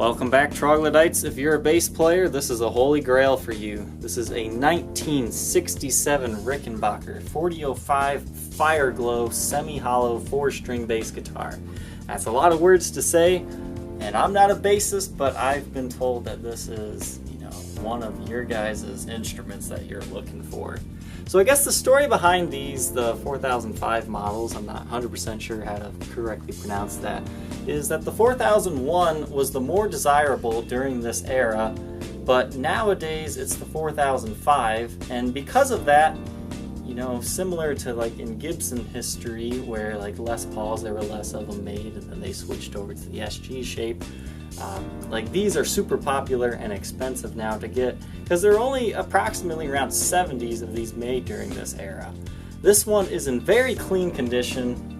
Welcome back, troglodytes. If you're a bass player, this is a holy grail for you. This is a 1967 Rickenbacker 4005 Fireglo semi-hollow 4-string bass guitar. That's a lot of words to say, and I'm not a bassist, but I've been told that this is, one of your guys' instruments that you're looking for. So I guess the story behind these, the 4005 models, I'm not 100% sure how to correctly pronounce that, is that the 4001 was the more desirable during this era, but nowadays it's the 4005, and because of that, similar to like in Gibson history where like Les Pauls, there were less of them made and then they switched over to the SG shape. Like these are super popular and expensive now to get because there are only approximately around 70s of these made during this era. This one is in very clean condition.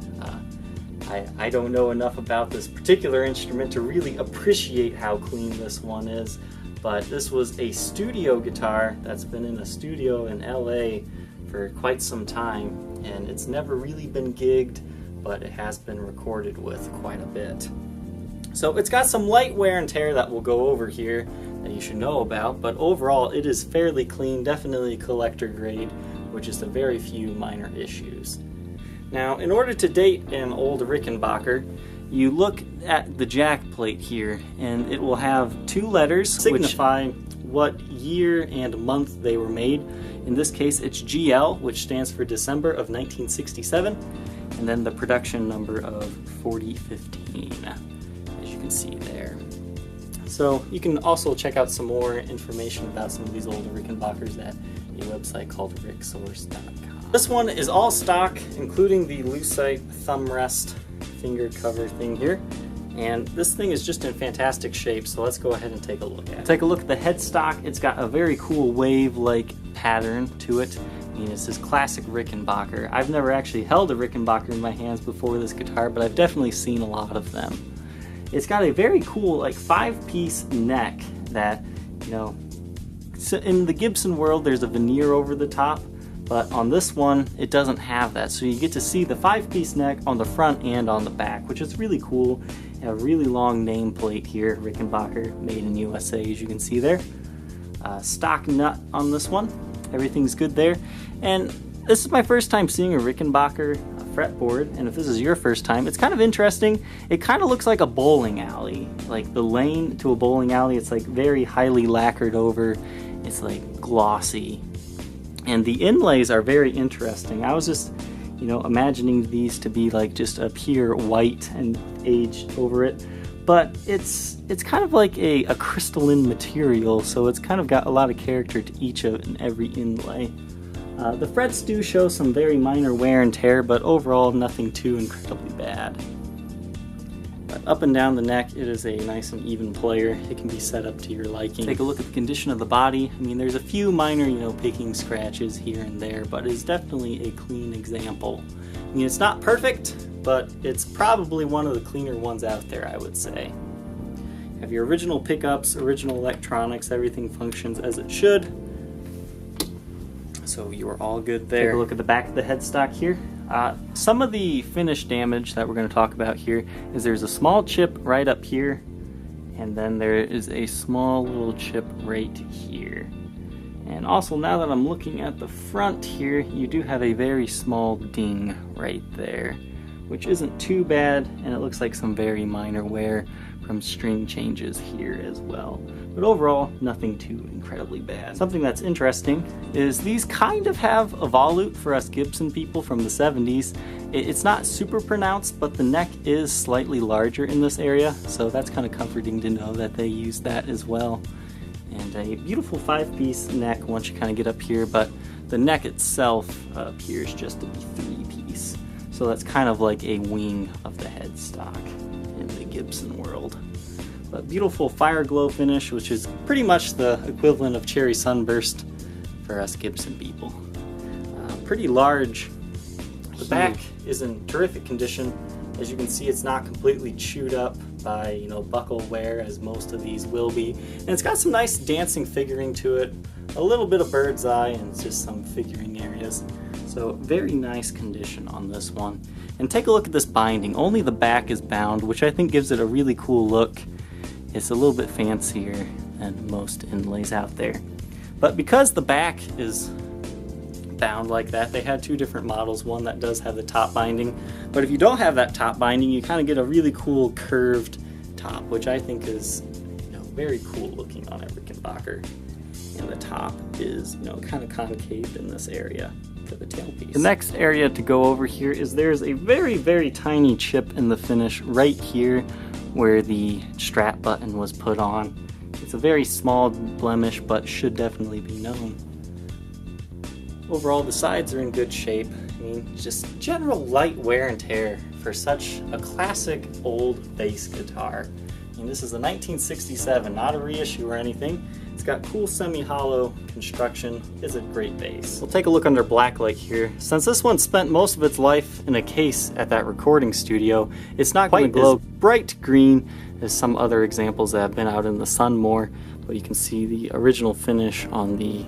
I don't know enough about this particular instrument to really appreciate how clean this one is, but this was a studio guitar that's been in a studio in LA for quite some time, and it's never really been gigged, but it has been recorded with quite a bit. So it's got some light wear and tear that we'll go over here that you should know about, but overall it is fairly clean, definitely collector grade, with just a very few minor issues. Now, in order to date an Old Rickenbacker, you look at the jack plate here, and it will have two letters signify what year and month they were made. In this case, it's GL, which stands for December of 1967, and then the production number of 4015. As you can see there. So you can also check out some more information about some of these old Rickenbackers at a website called ricksource.com. This one is all stock, including the lucite thumb rest finger cover thing here. And this thing is just in fantastic shape, so let's go ahead and take a look at it. Take a look at the headstock. It's got a very cool wave-like pattern to it. It's this classic Rickenbacker. I've never actually held a Rickenbacker in my hands before this guitar, but I've definitely seen a lot of them. It's got a very cool, like, 5-piece neck that, so in the Gibson world, there's a veneer over the top, but on this one, it doesn't have that. So you get to see the 5-piece neck on the front and on the back, which is really cool. A really long nameplate here, Rickenbacker, made in USA, as you can see there. Stock nut on this one. Everything's good there. And this is my first time seeing a Rickenbacker fretboard, and if this is your first time, it's kind of interesting. It kind of looks like a bowling alley. Like the lane to a bowling alley, it's like very highly lacquered over. It's like glossy. And the inlays are very interesting. I was just, imagining these to be like just a pure white and aged over it. But it's kind of like a crystalline material, so it's kind of got a lot of character to each of and every inlay. The frets do show some very minor wear and tear, but overall nothing too incredibly bad. But up and down the neck, it is a nice and even player. It can be set up to your liking. Take a look at the condition of the body. There's a few minor, picking scratches here and there, but it's definitely a clean example. It's not perfect, but it's probably one of the cleaner ones out there, I would say. You have your original pickups, original electronics, everything functions as it should. So you are all good there. Take a look at the back of the headstock here. Some of the finish damage that we're going to talk about here is there's a small chip right up here, and then there is a small little chip right here. And also, now that I'm looking at the front here, you do have a very small ding right there, which isn't too bad, and it looks like some very minor wear from string changes here as well. But overall, nothing too incredibly bad. Something that's interesting is these kind of have a volute for us Gibson people from the 70s. It's not super pronounced, but the neck is slightly larger in this area, so that's kind of comforting to know that they use that as well. And a beautiful 5-piece neck once you kind of get up here, but the neck itself appears just to be 3-piece. So that's kind of like a wing of the headstock in the Gibson world. But beautiful Fireglo finish, which is pretty much the equivalent of Cherry Sunburst for us Gibson people. Pretty large. The back is in terrific condition. As you can see, it's not completely chewed up by buckle wear as most of these will be. And it's got some nice dancing figuring to it, a little bit of bird's eye, and just some figuring areas. So very nice condition on this one. And take a look at this binding. Only the back is bound, which I think gives it a really cool look. It's a little bit fancier than most inlays out there. But because the back is bound like that, they had two different models, one that does have the top binding, but if you don't have that top binding, you kind of get a really cool curved top, which I think is, very cool looking on a Rickenbacker. And the top is, kind of concave in this area for the tailpiece. The next area to go over here is there's a very, very tiny chip in the finish right here where the strap button was put on. It's a very small blemish, but should definitely be known. Overall, the sides are in good shape. I mean, just general light wear and tear for such a classic old bass guitar. I mean, this is a 1967, not a reissue or anything. It's got cool semi-hollow construction. It's a great bass. We'll take a look under blacklight here. Since this one spent most of its life in a case at that recording studio, it's not going to glow bright green as some other examples that have been out in the sun more, but you can see the original finish on the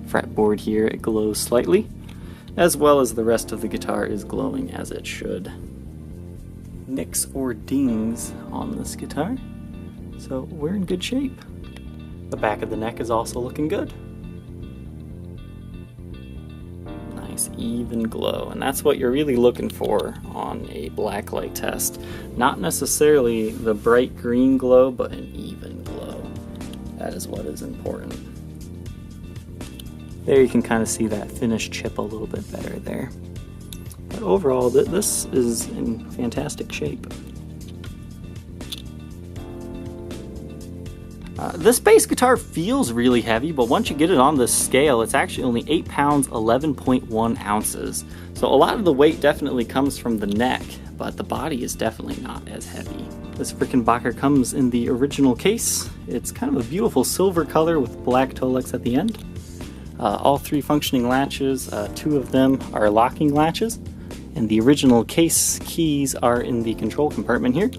fretboard here. It glows slightly, as well as the rest of the guitar is glowing as it should. Nicks or dings on this guitar, so we're in good shape. The back of the neck is also looking good. Nice even glow, and that's what you're really looking for on a blacklight test. Not necessarily the bright green glow, but an even glow. That is what is important. There you can kind of see that finished chip a little bit better there. But overall, this is in fantastic shape. This bass guitar feels really heavy, but once you get it on the scale, it's actually only 8 pounds, 11.1 ounces. So a lot of the weight definitely comes from the neck, but the body is definitely not as heavy. This Rickenbacker comes in the original case. It's kind of a beautiful silver color with black Tolex at the end. All 3 functioning latches, 2 of them are locking latches, and the original case keys are in the control compartment here.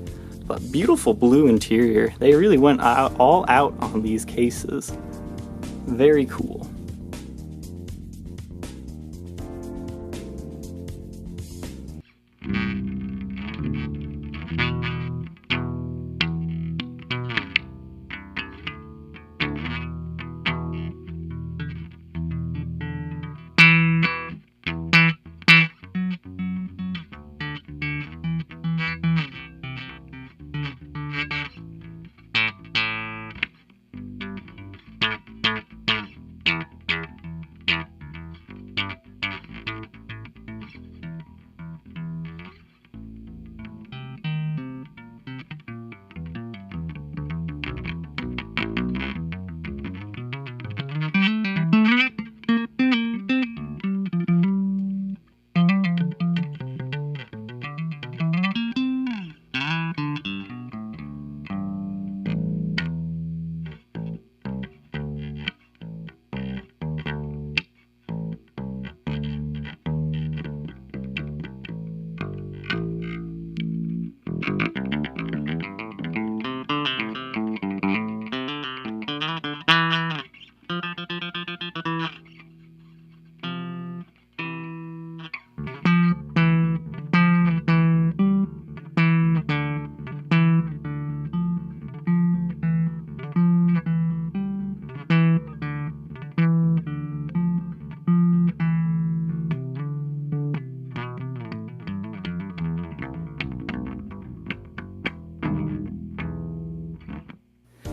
But beautiful blue interior. They really went all out on these cases. Very cool.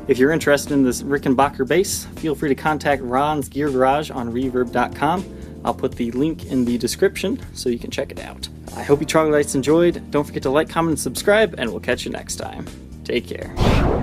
If you're interested in this Rickenbacker bass, feel free to contact Ron's Gear Garage on reverb.com. I'll put the link in the description so you can check it out. I hope you troglodytes enjoyed. Don't forget to like, comment, and subscribe, and we'll catch you next time. Take care.